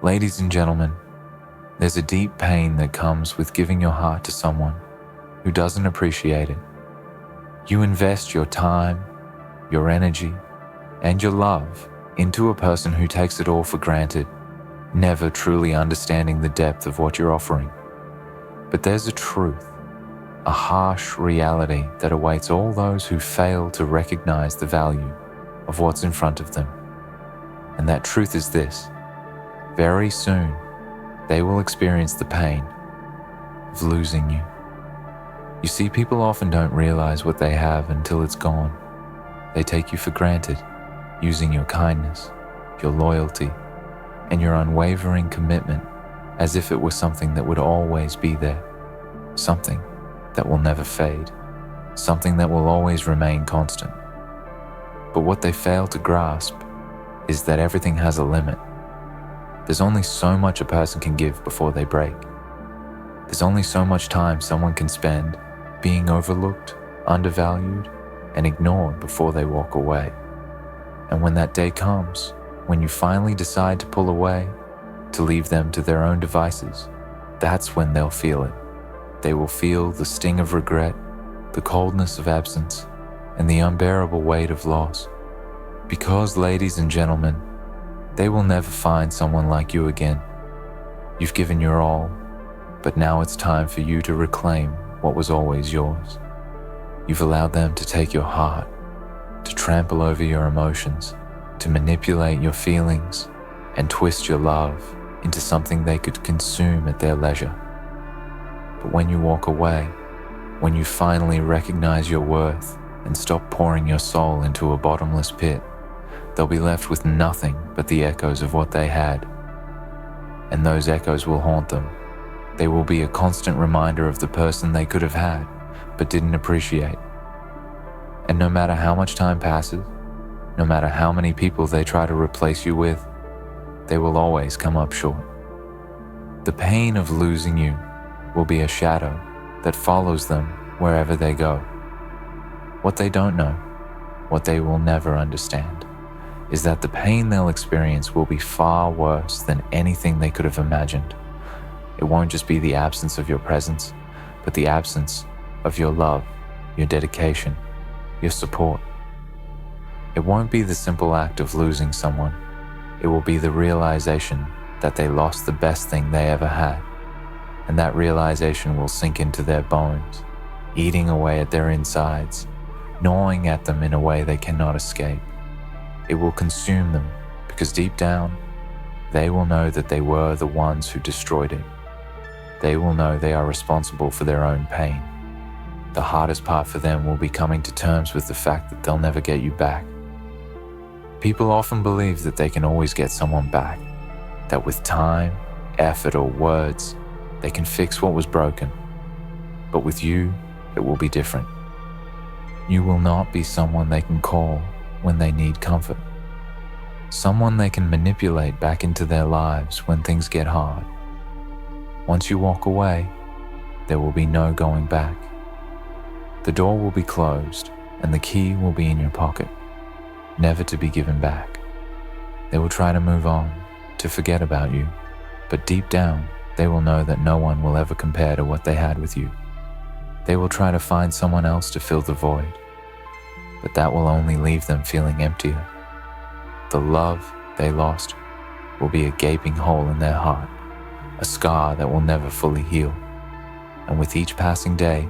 Ladies and gentlemen, there's a deep pain that comes with giving your heart to someone who doesn't appreciate it. You invest your time, your energy, and your love into a person who takes it all for granted, never truly understanding the depth of what you're offering. But there's a truth, a harsh reality that awaits all those who fail to recognize the value of what's in front of them. And that truth is this: very soon, they will experience the pain of losing you. You see, people often don't realize what they have until it's gone. They take you for granted, using your kindness, your loyalty, and your unwavering commitment as if it was something that would always be there, something that will never fade, something that will always remain constant. But what they fail to grasp is that everything has a limit. There's only so much a person can give before they break. There's only so much time someone can spend being overlooked, undervalued, and ignored before they walk away. And when that day comes, when you finally decide to pull away, to leave them to their own devices, that's when they'll feel it. They will feel the sting of regret, the coldness of absence, and the unbearable weight of loss. Because, ladies and gentlemen, they will never find someone like you again. You've given your all, but now it's time for you to reclaim what was always yours. You've allowed them to take your heart, to trample over your emotions, to manipulate your feelings, and twist your love into something they could consume at their leisure. But when you walk away, when you finally recognize your worth and stop pouring your soul into a bottomless pit, they'll be left with nothing but the echoes of what they had. And those echoes will haunt them. They will be a constant reminder of the person they could have had, but didn't appreciate. And no matter how much time passes, no matter how many people they try to replace you with, they will always come up short. The pain of losing you will be a shadow that follows them wherever they go. What they don't know, what they will never understand, is that the pain they'll experience will be far worse than anything they could have imagined. It won't just be the absence of your presence, but the absence of your love, your dedication, your support. It won't be the simple act of losing someone. It will be the realization that they lost the best thing they ever had. And that realization will sink into their bones, eating away at their insides, gnawing at them in a way they cannot escape. It will consume them because deep down, they will know that they were the ones who destroyed it. They will know they are responsible for their own pain. The hardest part for them will be coming to terms with the fact that they'll never get you back. People often believe that they can always get someone back, that with time, effort, or words, they can fix what was broken. But with you, it will be different. You will not be someone they can call when they need comfort, someone they can manipulate back into their lives when things get hard. Once you walk away, there will be no going back. The door will be closed and the key will be in your pocket, never to be given back. They will try to move on, to forget about you, but deep down, they will know that no one will ever compare to what they had with you. They will try to find someone else to fill the void, but that will only leave them feeling emptier. The love they lost will be a gaping hole in their heart, a scar that will never fully heal. And with each passing day,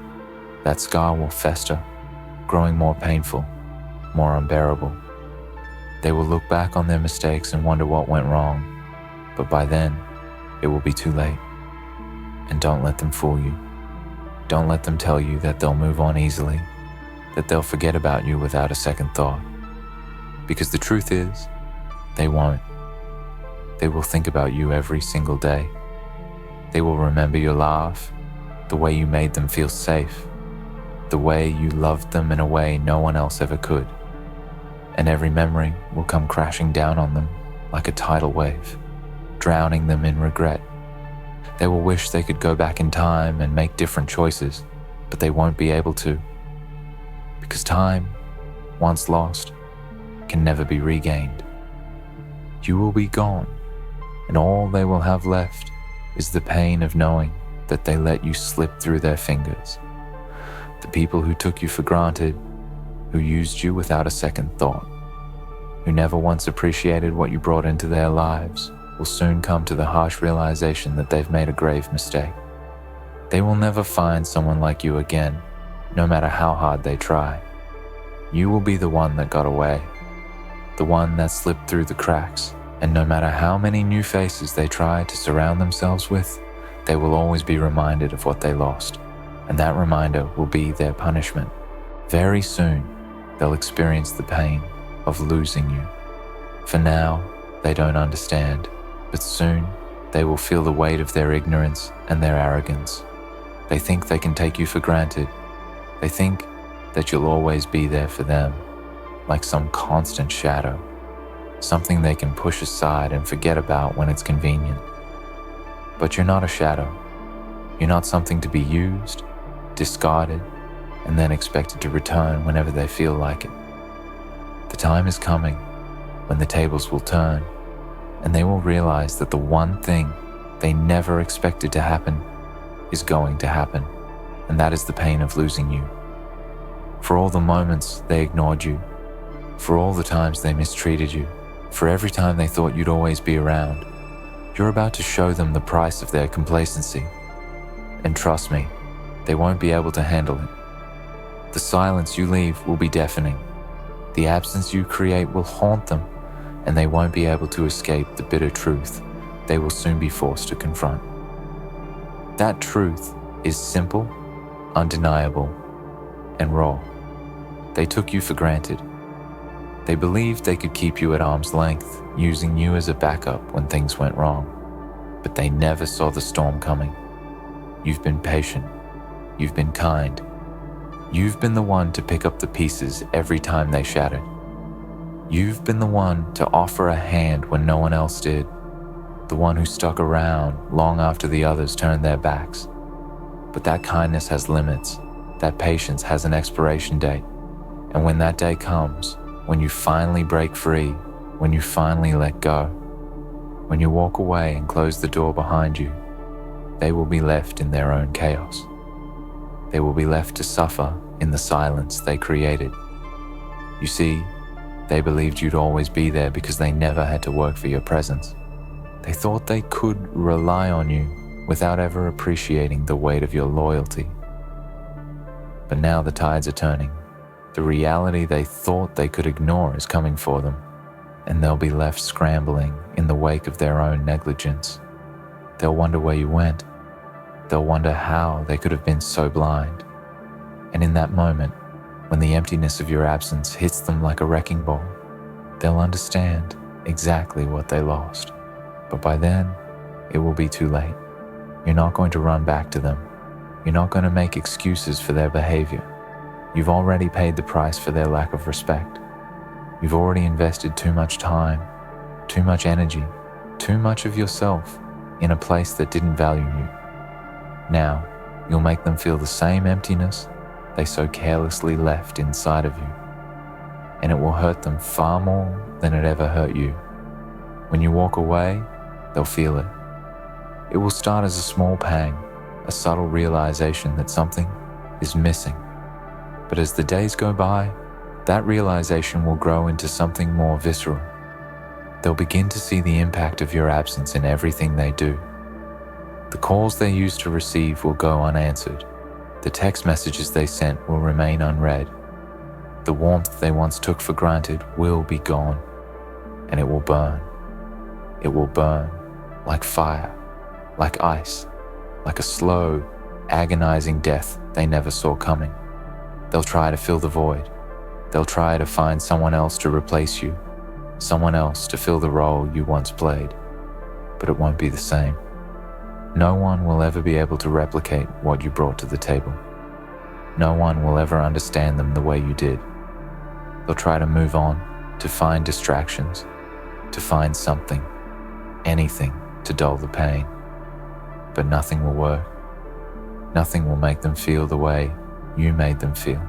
that scar will fester, growing more painful, more unbearable. They will look back on their mistakes and wonder what went wrong, but by then, it will be too late. And don't let them fool you. Don't let them tell you that they'll move on easily, that they'll forget about you without a second thought. Because the truth is, they won't. They will think about you every single day. They will remember your laugh, the way you made them feel safe, the way you loved them in a way no one else ever could. And every memory will come crashing down on them like a tidal wave, drowning them in regret. They will wish they could go back in time and make different choices, but they won't be able to. Because time, once lost, can never be regained. You will be gone, and all they will have left is the pain of knowing that they let you slip through their fingers. The people who took you for granted, who used you without a second thought, who never once appreciated what you brought into their lives, will soon come to the harsh realization that they've made a grave mistake. They will never find someone like you again, no matter how hard they try. You will be the one that got away, the one that slipped through the cracks, and no matter how many new faces they try to surround themselves with, they will always be reminded of what they lost, and that reminder will be their punishment. Very soon, they'll experience the pain of losing you. For now, they don't understand, but soon they will feel the weight of their ignorance and their arrogance. They think they can take you for granted. They think that you'll always be there for them, like some constant shadow, something they can push aside and forget about when it's convenient. But you're not a shadow. You're not something to be used, discarded, and then expected to return whenever they feel like it. The time is coming when the tables will turn, and they will realize that the one thing they never expected to happen is going to happen, and that is the pain of losing you. For all the moments they ignored you, for all the times they mistreated you, for every time they thought you'd always be around, you're about to show them the price of their complacency. And trust me, they won't be able to handle it. The silence you leave will be deafening. The absence you create will haunt them, and they won't be able to escape the bitter truth they will soon be forced to confront. That truth is simple, undeniable, and raw. They took you for granted. They believed they could keep you at arm's length, using you as a backup when things went wrong. But they never saw the storm coming. You've been patient. You've been kind. You've been the one to pick up the pieces every time they shattered. You've been the one to offer a hand when no one else did. The one who stuck around long after the others turned their backs. But that kindness has limits. That patience has an expiration date. And when that day comes, when you finally break free, when you finally let go, when you walk away and close the door behind you, they will be left in their own chaos. They will be left to suffer in the silence they created. You see, they believed you'd always be there because they never had to work for your presence. They thought they could rely on you without ever appreciating the weight of your loyalty. But now the tides are turning. The reality they thought they could ignore is coming for them, and they'll be left scrambling in the wake of their own negligence. They'll wonder where you went. They'll wonder how they could have been so blind. And in that moment, when the emptiness of your absence hits them like a wrecking ball, they'll understand exactly what they lost. But by then, it will be too late. You're not going to run back to them. You're not going to make excuses for their behavior. You've already paid the price for their lack of respect. You've already invested too much time, too much energy, too much of yourself in a place that didn't value you. Now, you'll make them feel the same emptiness they so carelessly left inside of you. And it will hurt them far more than it ever hurt you. When you walk away, they'll feel it. It will start as a small pang, a subtle realization that something is missing. But as the days go by, that realization will grow into something more visceral. They'll begin to see the impact of your absence in everything they do. The calls they used to receive will go unanswered. The text messages they sent will remain unread. The warmth they once took for granted will be gone, and it will burn. It will burn like fire, like ice, like a slow, agonizing death they never saw coming. They'll try to fill the void. They'll try to find someone else to replace you, someone else to fill the role you once played. But it won't be the same. No one will ever be able to replicate what you brought to the table. No one will ever understand them the way you did. They'll try to move on, to find distractions, to find something, anything to dull the pain. But nothing will work. Nothing will make them feel the way you made them feel.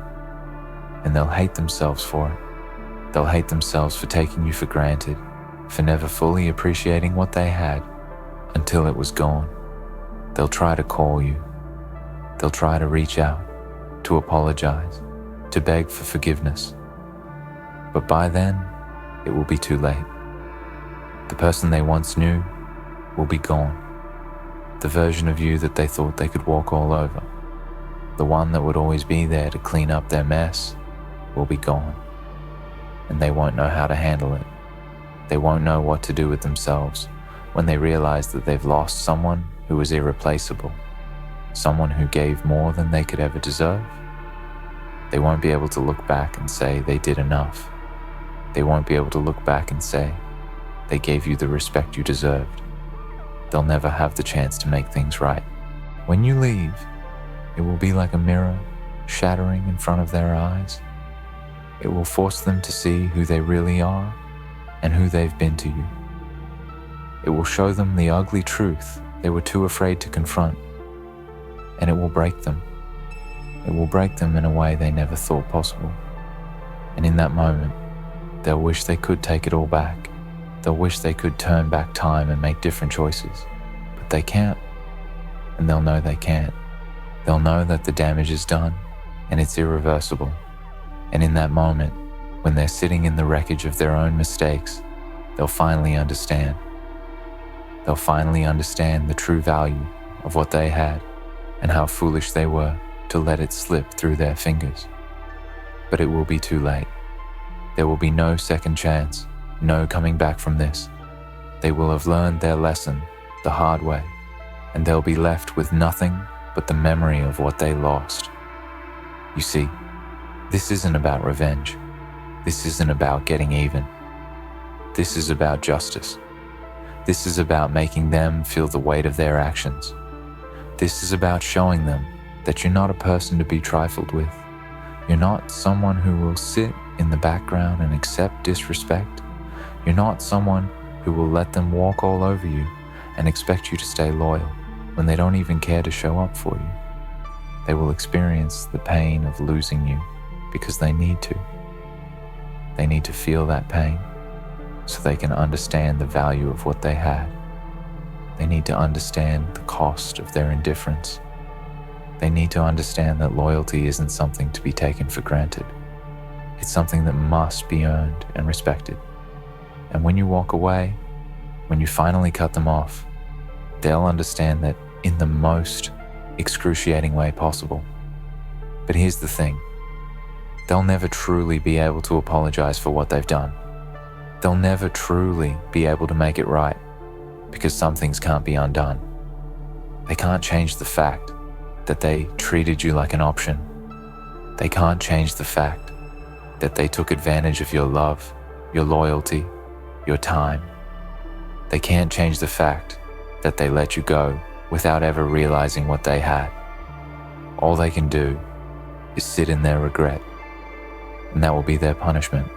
And they'll hate themselves for it. They'll hate themselves for taking you for granted, for never fully appreciating what they had until it was gone. They'll try to call you. They'll try to reach out, to apologize, to beg for forgiveness. But by then, it will be too late. The person they once knew will be gone. The version of you that they thought they could walk all over, the one that would always be there to clean up their mess, will be gone. And they won't know how to handle it. They won't know what to do with themselves when they realize that they've lost someone who was irreplaceable, someone who gave more than they could ever deserve. They won't be able to look back and say they did enough. They won't be able to look back and say they gave you the respect you deserved. They'll never have the chance to make things right. When you leave, it will be like a mirror shattering in front of their eyes. It will force them to see who they really are and who they've been to you. It will show them the ugly truth they were too afraid to confront, and it will break them. It will break them in a way they never thought possible. And in that moment, they'll wish they could take it all back. They'll wish they could turn back time and make different choices, but they can't, and they'll know they can't. They'll know that the damage is done, and it's irreversible. And in that moment, when they're sitting in the wreckage of their own mistakes, they'll finally understand. They'll finally understand the true value of what they had and how foolish they were to let it slip through their fingers. But it will be too late. There will be no second chance, no coming back from this. They will have learned their lesson the hard way, and they'll be left with nothing but the memory of what they lost. You see, this isn't about revenge. This isn't about getting even. This is about justice. This is about making them feel the weight of their actions. This is about showing them that you're not a person to be trifled with. You're not someone who will sit in the background and accept disrespect. You're not someone who will let them walk all over you and expect you to stay loyal when they don't even care to show up for you. They will experience the pain of losing you because they need to. They need to feel that pain so they can understand the value of what they had. They need to understand the cost of their indifference. They need to understand that loyalty isn't something to be taken for granted. It's something that must be earned and respected. And when you walk away, when you finally cut them off, they'll understand that in the most excruciating way possible. But here's the thing. They'll never truly be able to apologize for what they've done. They'll never truly be able to make it right because some things can't be undone. They can't change the fact that they treated you like an option. They can't change the fact that they took advantage of your love, your loyalty, your time. They can't change the fact that they let you go without ever realizing what they had. All they can do is sit in their regret, and that will be their punishment.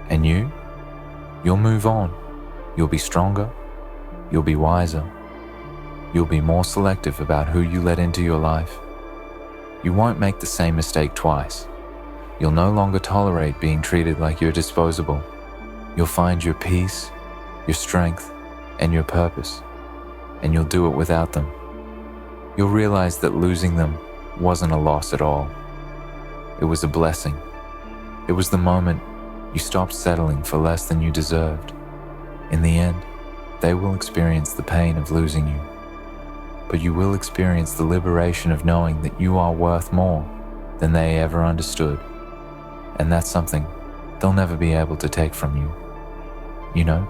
And you'll move on. You'll be stronger. You'll be wiser. You'll be more selective about who you let into your life. You won't make the same mistake twice. You'll no longer tolerate being treated like you're disposable. You'll find your peace, your strength, and your purpose, and you'll do it without them. You'll realize that losing them wasn't a loss at all. It was a blessing. It was the moment you stopped settling for less than you deserved. In the end, they will experience the pain of losing you, but you will experience the liberation of knowing that you are worth more than they ever understood. And that's something they'll never be able to take from you. You know,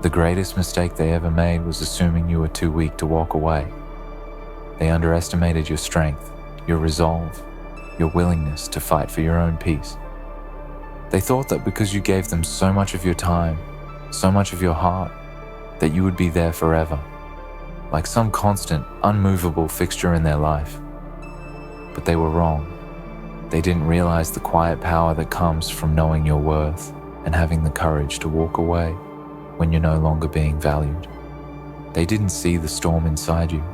the greatest mistake they ever made was assuming you were too weak to walk away. They underestimated your strength, your resolve, your willingness to fight for your own peace. They thought that because you gave them so much of your time, so much of your heart, that you would be there forever, like some constant, unmovable fixture in their life. But they were wrong. They didn't realize the quiet power that comes from knowing your worth and having the courage to walk away when you're no longer being valued. They didn't see the storm inside you,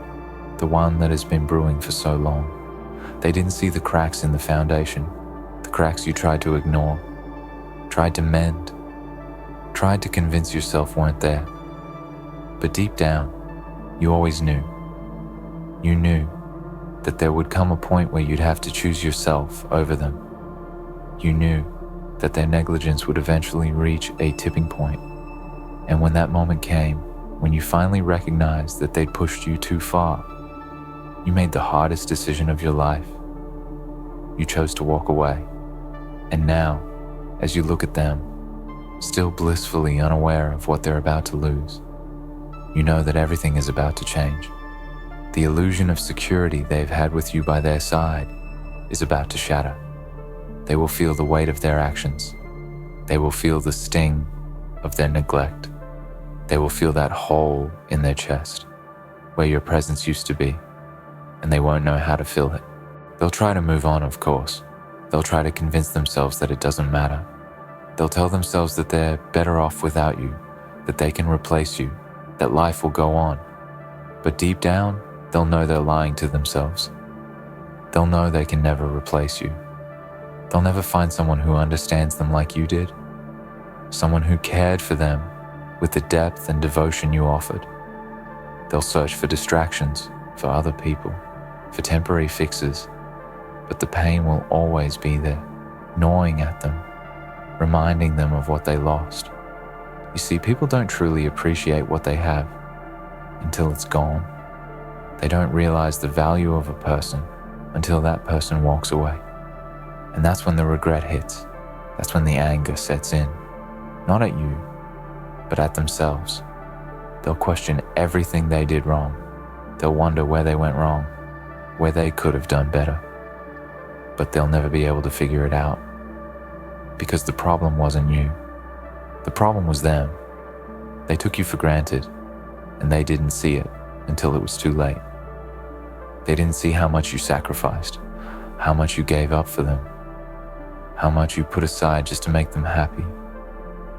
the one that has been brewing for so long. They didn't see the cracks in the foundation, the cracks you tried to ignore, tried to mend, tried to convince yourself weren't there. But deep down, you always knew. You knew that there would come a point where you'd have to choose yourself over them. You knew that their negligence would eventually reach a tipping point. And when that moment came, when you finally recognized that they'd pushed you too far, you made the hardest decision of your life. You chose to walk away. And now, as you look at them, still blissfully unaware of what they're about to lose, you know that everything is about to change. The illusion of security they've had with you by their side is about to shatter. They will feel the weight of their actions. They will feel the sting of their neglect. They will feel that hole in their chest where your presence used to be, and they won't know how to fill it. They'll try to move on, of course. They'll try to convince themselves that it doesn't matter. They'll tell themselves that they're better off without you, that they can replace you, that life will go on. But deep down, they'll know they're lying to themselves. They'll know they can never replace you. They'll never find someone who understands them like you did, someone who cared for them with the depth and devotion you offered. They'll search for distractions, for other people, for temporary fixes, but the pain will always be there, gnawing at them, reminding them of what they lost. You see, people don't truly appreciate what they have until it's gone. They don't realize the value of a person until that person walks away. And that's when the regret hits. That's when the anger sets in. Not at you, but at themselves. They'll question everything they did wrong. They'll wonder where they went wrong, where they could have done better. But they'll never be able to figure it out. Because the problem wasn't you. The problem was them. They took you for granted, and they didn't see it until it was too late. They didn't see how much you sacrificed, how much you gave up for them, how much you put aside just to make them happy,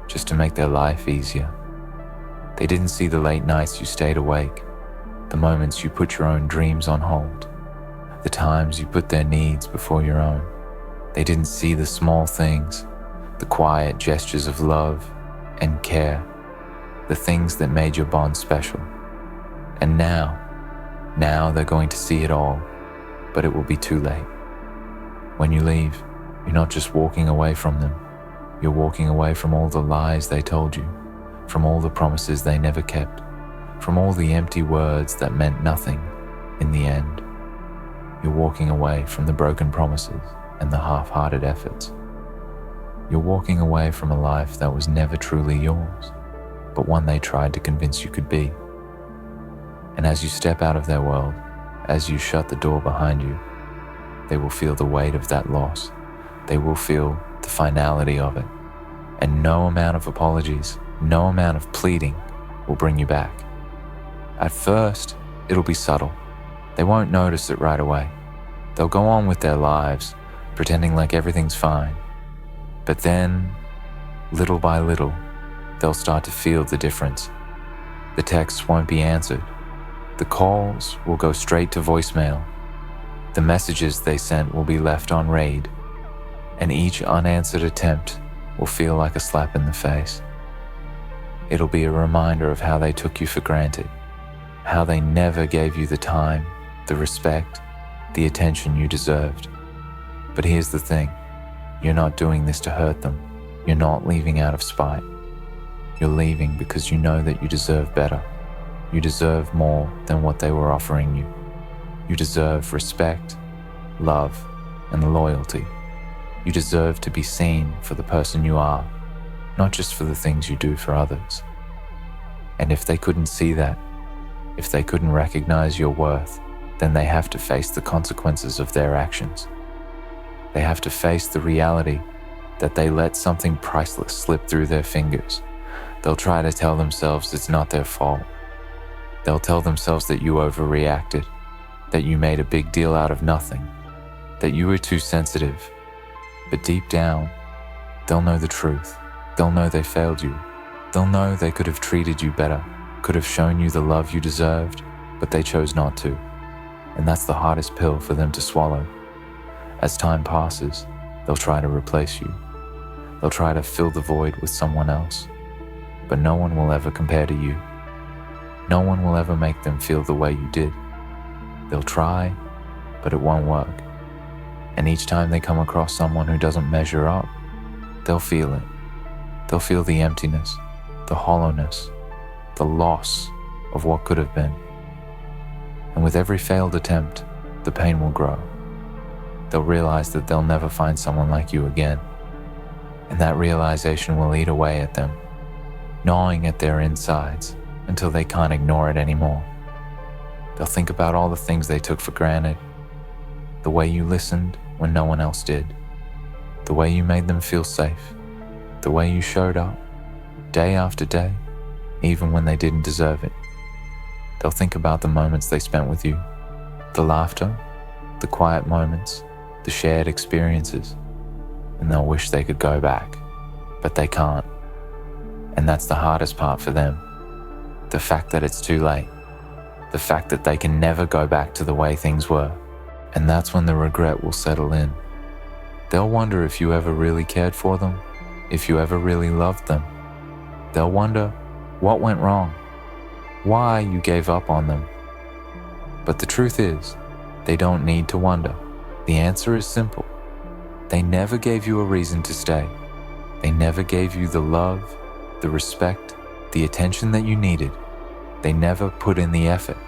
just to make their life easier. They didn't see the late nights you stayed awake, the moments you put your own dreams on hold, the times you put their needs before your own. They didn't see the small things, the quiet gestures of love and care, the things that made your bond special. And now they're going to see it all, but it will be too late. When you leave, you're not just walking away from them, you're walking away from all the lies they told you, from all the promises they never kept, from all the empty words that meant nothing in the end. You're walking away from the broken promises and the half-hearted efforts. You're walking away from a life that was never truly yours, but one they tried to convince you could be. And as you step out of their world, as you shut the door behind you, they will feel the weight of that loss. They will feel the finality of it. And no amount of apologies, no amount of pleading will bring you back. At first, it'll be subtle. They won't notice it right away. They'll go on with their lives, pretending like everything's fine. But then, little by little, they'll start to feel the difference. The texts won't be answered. The calls will go straight to voicemail. The messages they sent will be left on read. And each unanswered attempt will feel like a slap in the face. It'll be a reminder of how they took you for granted, how they never gave you the time, the respect, the attention you deserved. But here's the thing, you're not doing this to hurt them. You're not leaving out of spite. You're leaving because you know that you deserve better. You deserve more than what they were offering you. You deserve respect, love, and loyalty. You deserve to be seen for the person you are, not just for the things you do for others. And if they couldn't see that, if they couldn't recognize your worth, then they have to face the consequences of their actions. They have to face the reality that they let something priceless slip through their fingers. They'll try to tell themselves it's not their fault. They'll tell themselves that you overreacted, that you made a big deal out of nothing, that you were too sensitive. But deep down, they'll know the truth. They'll know they failed you. They'll know they could have treated you better, could have shown you the love you deserved, but they chose not to. And that's the hardest pill for them to swallow. As time passes, they'll try to replace you. They'll try to fill the void with someone else. but no one will ever compare to you. No one will ever make them feel the way you did. They'll try, but it won't work. And each time they come across someone who doesn't measure up, they'll feel it. They'll feel the emptiness, the hollowness, the loss of what could have been. And with every failed attempt, the pain will grow. They'll realize that they'll never find someone like you again. And that realization will eat away at them, gnawing at their insides until they can't ignore it anymore. They'll think about all the things they took for granted, the way you listened when no one else did, the way you made them feel safe, the way you showed up day after day, even when they didn't deserve it. They'll think about the moments they spent with you, the laughter, the quiet moments, the shared experiences, and they'll wish they could go back, but they can't. And that's the hardest part for them, the fact that it's too late, the fact that they can never go back to the way things were. And that's when the regret will settle in. They'll wonder if you ever really cared for them, if you ever really loved them. They'll wonder what went wrong, why you gave up on them. But the truth is, they don't need to wonder. The answer is simple. They never gave you a reason to stay. They never gave you the love, the respect, the attention that you needed. They never put in the effort.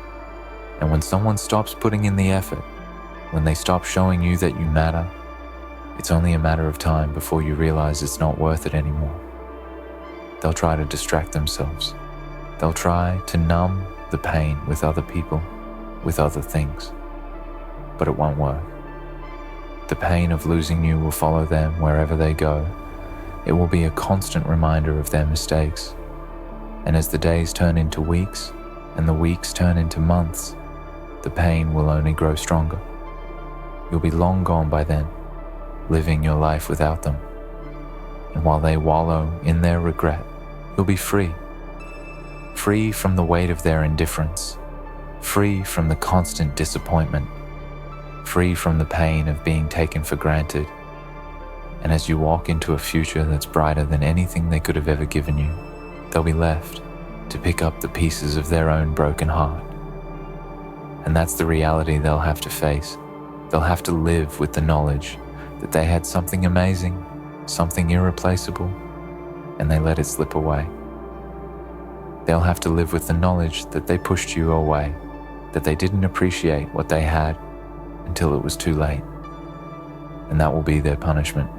And when someone stops putting in the effort, when they stop showing you that you matter, it's only a matter of time before you realize it's not worth it anymore. They'll try to distract themselves. They'll try to numb the pain with other people, with other things. But it won't work. The pain of losing you will follow them wherever they go. It will be a constant reminder of their mistakes. And as the days turn into weeks, and the weeks turn into months, the pain will only grow stronger. You'll be long gone by then, living your life without them. And while they wallow in their regret, you'll be free. Free from the weight of their indifference, free from the constant disappointment, free from the pain of being taken for granted. And as you walk into a future that's brighter than anything they could have ever given you, they'll be left to pick up the pieces of their own broken heart. And that's the reality they'll have to face. They'll have to live with the knowledge that they had something amazing, something irreplaceable, and they let it slip away. They'll have to live with the knowledge that they pushed you away, that they didn't appreciate what they had until it was too late. And that will be their punishment.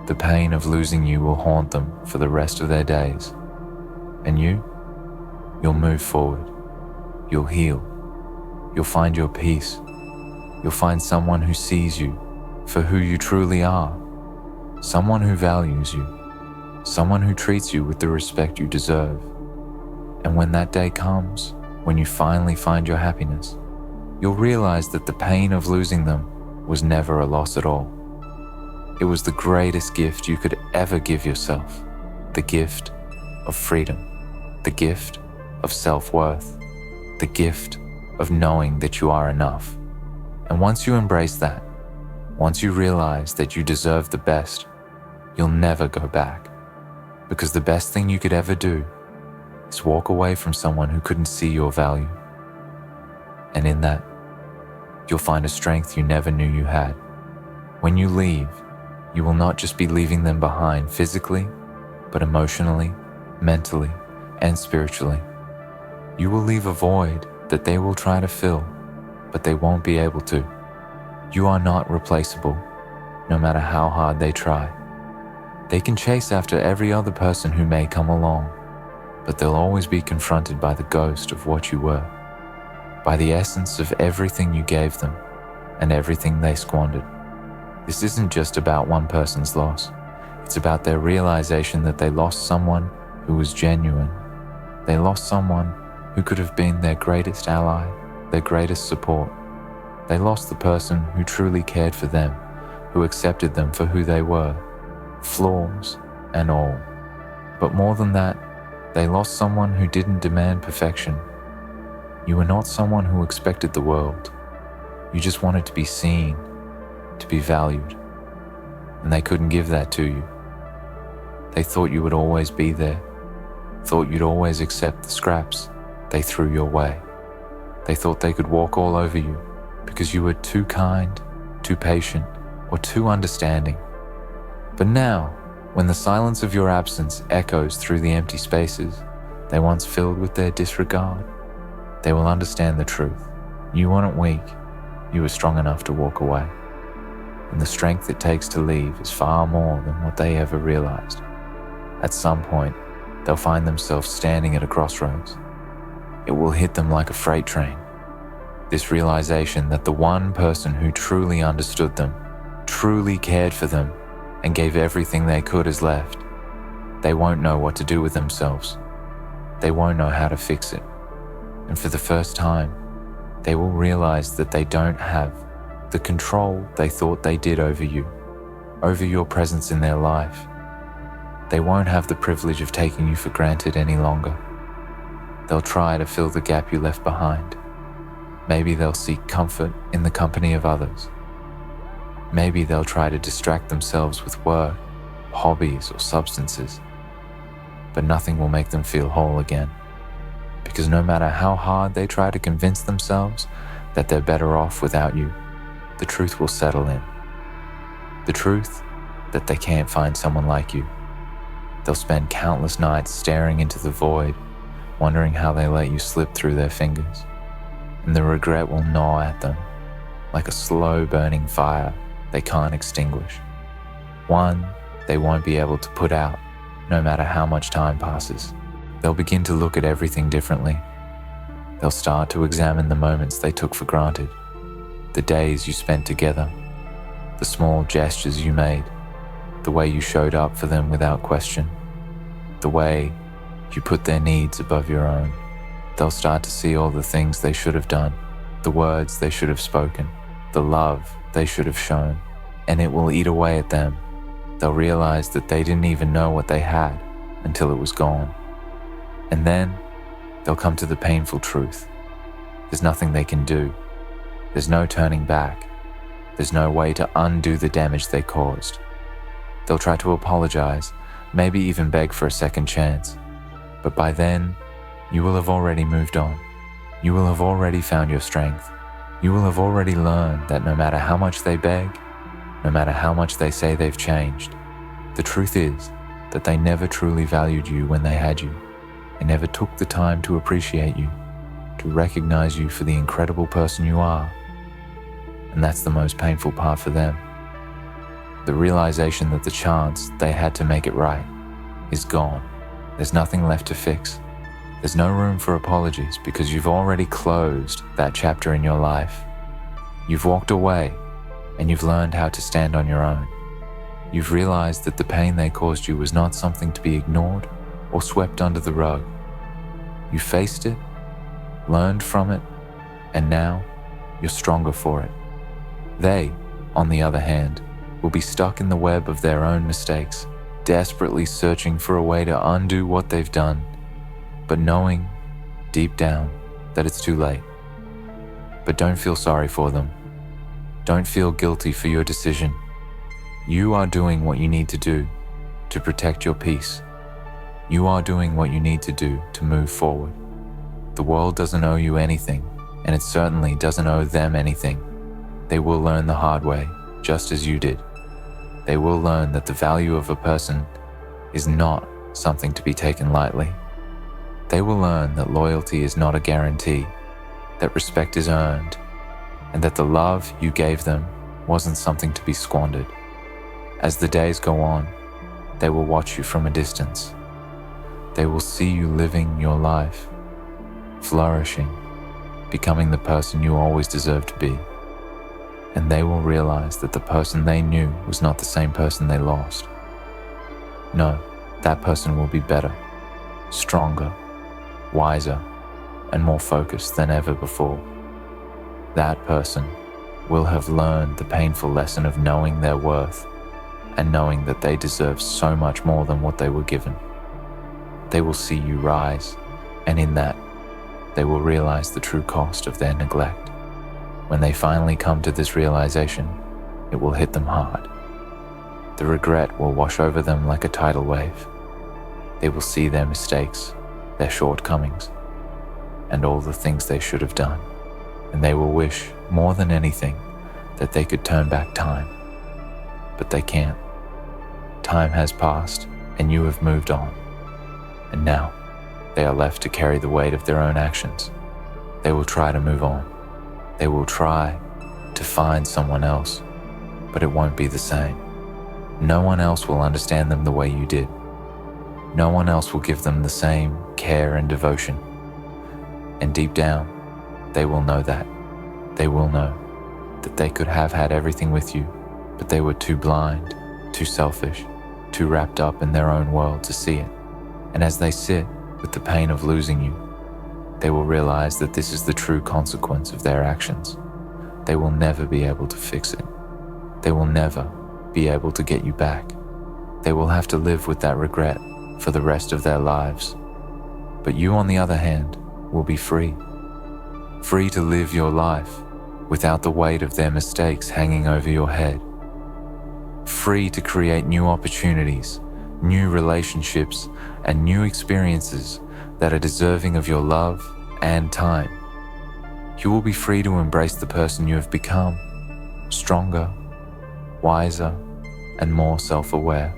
The pain of losing you will haunt them for the rest of their days. And you'll move forward. You'll heal. You'll find your peace. You'll find someone who sees you for who you truly are. Someone who values you. Someone who treats you with the respect you deserve. And when that day comes, when you finally find your happiness, you'll realize that the pain of losing them was never a loss at all. It was the greatest gift you could ever give yourself, the gift of freedom, the gift of self-worth, the gift of knowing that you are enough. And once you embrace that, once you realize that you deserve the best, you'll never go back. Because the best thing you could ever do is walk away from someone who couldn't see your value. And in that, you'll find a strength you never knew you had. When you leave, you will not just be leaving them behind physically, but emotionally, mentally, and spiritually. You will leave a void that they will try to fill, but they won't be able to. You are not replaceable, no matter how hard they try. They can chase after every other person who may come along, but they'll always be confronted by the ghost of what you were, by the essence of everything you gave them and everything they squandered. This isn't just about one person's loss. It's about their realization that they lost someone who was genuine. They lost someone who could have been their greatest ally, their greatest support. They lost the person who truly cared for them, who accepted them for who they were, flaws and all. But more than that, they lost someone who didn't demand perfection. You were not someone who expected the world. You just wanted to be seen, to be valued, and they couldn't give that to you. They thought you would always be there, thought you'd always accept the scraps they threw your way. They thought they could walk all over you because you were too kind, too patient, or too understanding. But now, when the silence of your absence echoes through the empty spaces they once filled with their disregard, they will understand the truth. You weren't weak, you were strong enough to walk away. And the strength it takes to leave is far more than what they ever realized. At some point, they'll find themselves standing at a crossroads. It will hit them like a freight train. This realization that the one person who truly understood them, truly cared for them, and gave everything they could is left. They won't know what to do with themselves. They won't know how to fix it. And for the first time, they will realize that they don't have the control they thought they did over you, over your presence in their life. They won't have the privilege of taking you for granted any longer. They'll try to fill the gap you left behind. Maybe they'll seek comfort in the company of others. Maybe they'll try to distract themselves with work, hobbies, or substances. But nothing will make them feel whole again. Because no matter how hard they try to convince themselves that they're better off without you, the truth will settle in. The truth that they can't find someone like you. They'll spend countless nights staring into the void, wondering how they let you slip through their fingers. And the regret will gnaw at them like a slow burning fire they can't extinguish. One they won't be able to put out, no matter how much time passes. They'll begin to look at everything differently. They'll start to examine the moments they took for granted, the days you spent together, the small gestures you made, the way you showed up for them without question, the way you put their needs above your own. They'll start to see all the things they should have done, the words they should have spoken, the love they should have shown, and it will eat away at them. They'll realize that they didn't even know what they had until it was gone. And then they'll come to the painful truth. There's nothing they can do. There's no turning back. There's no way to undo the damage they caused. They'll try to apologize, maybe even beg for a second chance. But by then, you will have already moved on. You will have already found your strength. You will have already learned that no matter how much they beg, no matter how much they say they've changed, the truth is that they never truly valued you when they had you. They never took the time to appreciate you, to recognize you for the incredible person you are. And that's the most painful part for them. The realization that the chance they had to make it right is gone. There's nothing left to fix. There's no room for apologies because you've already closed that chapter in your life. You've walked away and you've learned how to stand on your own. You've realized that the pain they caused you was not something to be ignored or swept under the rug. You faced it, learned from it, and now you're stronger for it. They, on the other hand, will be stuck in the web of their own mistakes, desperately searching for a way to undo what they've done, but knowing, deep down, that it's too late. But don't feel sorry for them. Don't feel guilty for your decision. You are doing what you need to do to protect your peace. You are doing what you need to do to move forward. The world doesn't owe you anything, and it certainly doesn't owe them anything. They will learn the hard way, just as you did. They will learn that the value of a person is not something to be taken lightly. They will learn that loyalty is not a guarantee, that respect is earned, and that the love you gave them wasn't something to be squandered. As the days go on, they will watch you from a distance. They will see you living your life, flourishing, becoming the person you always deserved to be. And they will realize that the person they knew was not the same person they lost. No, that person will be better, stronger, wiser, and more focused than ever before. That person will have learned the painful lesson of knowing their worth and knowing that they deserve so much more than what they were given. They will see you rise, and in that, they will realize the true cost of their neglect. When they finally come to this realization, it will hit them hard. The regret will wash over them like a tidal wave. They will see their mistakes, their shortcomings, and all the things they should have done. And they will wish, more than anything, that they could turn back time. But they can't. Time has passed, and you have moved on. And now, they are left to carry the weight of their own actions. They will try to move on. They will try to find someone else, but it won't be the same. No one else will understand them the way you did. No one else will give them the same care and devotion. And deep down, they will know that. They will know that they could have had everything with you, but they were too blind, too selfish, too wrapped up in their own world to see it. And as they sit with the pain of losing you, they will realize that this is the true consequence of their actions. They will never be able to fix it. They will never be able to get you back. They will have to live with that regret for the rest of their lives. But you, on the other hand, will be free. Free to live your life without the weight of their mistakes hanging over your head. Free to create new opportunities, new relationships, and new experiences that are deserving of your love and time. You will be free to embrace the person you have become, stronger, wiser, and more self-aware.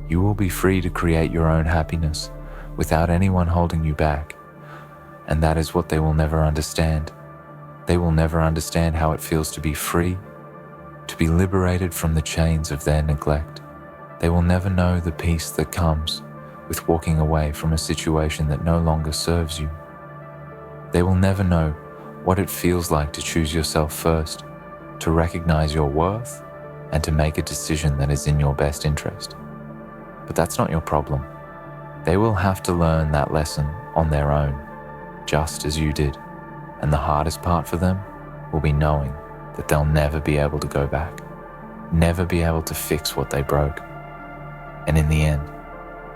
You will be free to create your own happiness without anyone holding you back. And that is what they will never understand. They will never understand how it feels to be free, to be liberated from the chains of their neglect. They will never know the peace that comes with walking away from a situation that no longer serves you. They will never know what it feels like to choose yourself first, to recognize your worth, and to make a decision that is in your best interest. But that's not your problem. They will have to learn that lesson on their own, just as you did. And the hardest part for them will be knowing that they'll never be able to go back, never be able to fix what they broke. And in the end,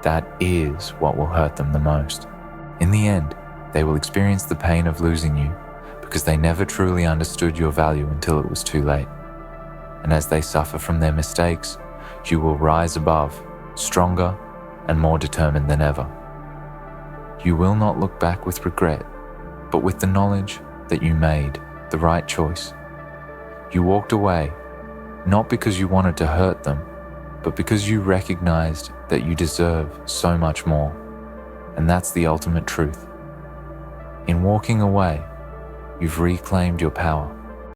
that is what will hurt them the most. In the end, they will experience the pain of losing you because they never truly understood your value until it was too late. And as they suffer from their mistakes, you will rise above, stronger and more determined than ever. You will not look back with regret, but with the knowledge that you made the right choice. You walked away, not because you wanted to hurt them, but because you recognized that you deserve so much more. And that's the ultimate truth. In walking away, you've reclaimed your power.